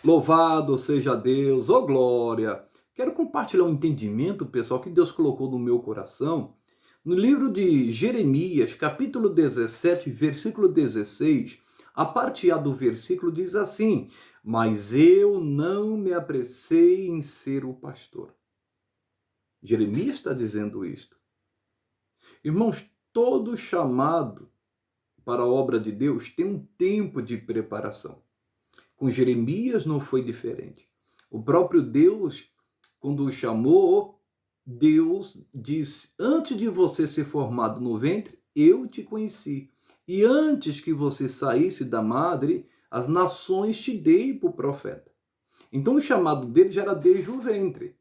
Louvado seja Deus, ô glória! Quero compartilhar um entendimento, pessoal, que Deus colocou no meu coração. No livro de Jeremias, capítulo 17, versículo 16, a parte A do versículo diz assim: Mas eu não me apressei em ser o pastor. Jeremias está dizendo isto. Irmãos, todo chamado para a obra de Deus tem um tempo de preparação. Com Jeremias não foi diferente. O próprio Deus, quando o chamou, Deus disse: Antes de você ser formado no ventre, eu te conheci. E antes que você saísse da madre, as nações te dei por profeta. Então o chamado dele já era desde o ventre.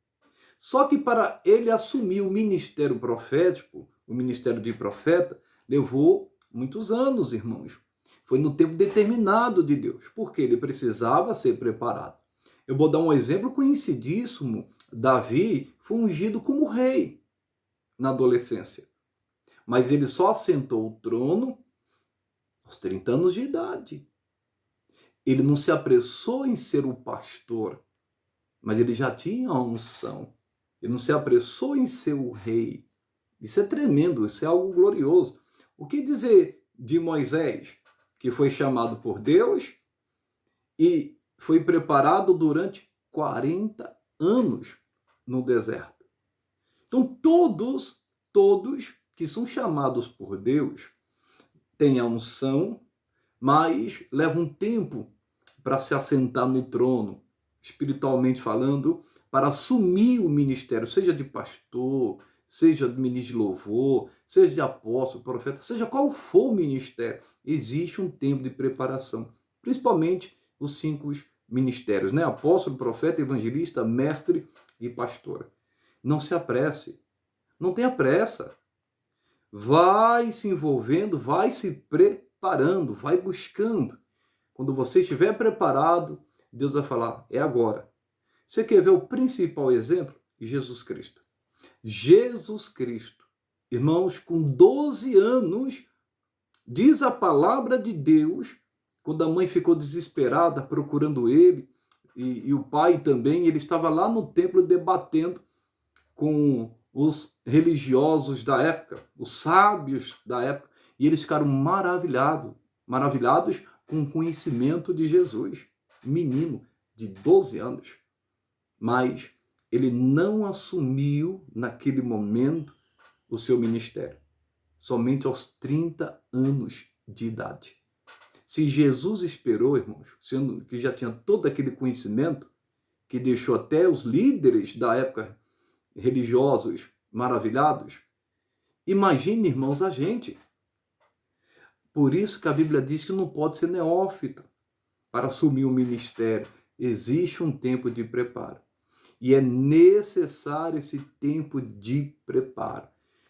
Só que para ele assumir o ministério profético, o ministério de profeta, levou muitos anos, irmãos. Foi no tempo determinado de Deus, porque ele precisava ser preparado. Eu vou dar um exemplo conhecidíssimo. Davi foi ungido como rei na adolescência, mas ele só assentou o trono aos 30 anos de idade. Ele não se apressou em ser o pastor, mas ele já tinha a unção. Ele não se apressou em ser o rei. Isso é tremendo, isso é algo glorioso. O que dizer de Moisés, que foi chamado por Deus e foi preparado durante 40 anos no deserto? Então, todos que são chamados por Deus têm a unção, mas levam um tempo para se assentar no trono, espiritualmente falando, para assumir o ministério, seja de pastor, seja de ministro de louvor, seja de apóstolo, profeta, seja qual for o ministério, existe um tempo de preparação, principalmente os 5 ministérios, né? Apóstolo, profeta, evangelista, mestre e pastor. Não se apresse, não tenha pressa. Vai se envolvendo, vai se preparando, vai buscando. Quando você estiver preparado, Deus vai falar: é agora. Você quer ver o principal exemplo? Jesus Cristo. Jesus Cristo, irmãos, com 12 anos, diz a palavra de Deus, quando a mãe ficou desesperada procurando ele, e o pai também, ele estava lá no templo debatendo com os religiosos da época, os sábios da época, e eles ficaram maravilhados com o conhecimento de Jesus. Menino de 12 anos. Mas ele não assumiu naquele momento o seu ministério. Somente aos 30 anos de idade. Se Jesus esperou, irmãos, sendo que já tinha todo aquele conhecimento, que deixou até os líderes da época religiosos maravilhados, imagine, irmãos, a gente. Por isso que a Bíblia diz que não pode ser neófito para assumir o ministério. Existe um tempo de preparo. E é necessário esse tempo de preparo.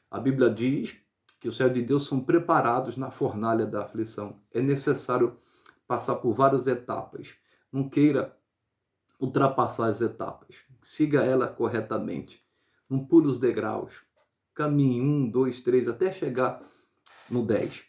A Bíblia diz que os servos de Deus são preparados na fornalha da aflição. É necessário passar por várias etapas. Não queira ultrapassar as etapas. Siga ela corretamente. Não pule os degraus. Caminhe 1, 2, 3, até chegar no 10.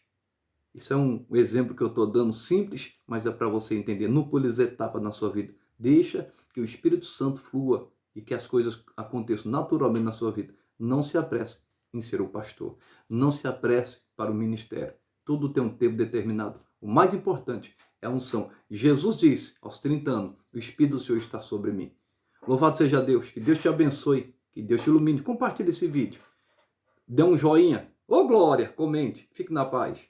Isso é um exemplo que eu estou dando simples, mas é para você entender. Não pule as etapas na sua vida. Deixa que o Espírito Santo flua e que as coisas aconteçam naturalmente na sua vida. Não se apresse em ser o pastor. Não se apresse para o ministério. Tudo tem um tempo determinado. O mais importante é a unção. Jesus disse, aos 30 anos, o Espírito do Senhor está sobre mim. Louvado seja Deus. Que Deus te abençoe. Que Deus te ilumine. Compartilhe esse vídeo. Dê um joinha. Ô glória. Comente. Fique na paz.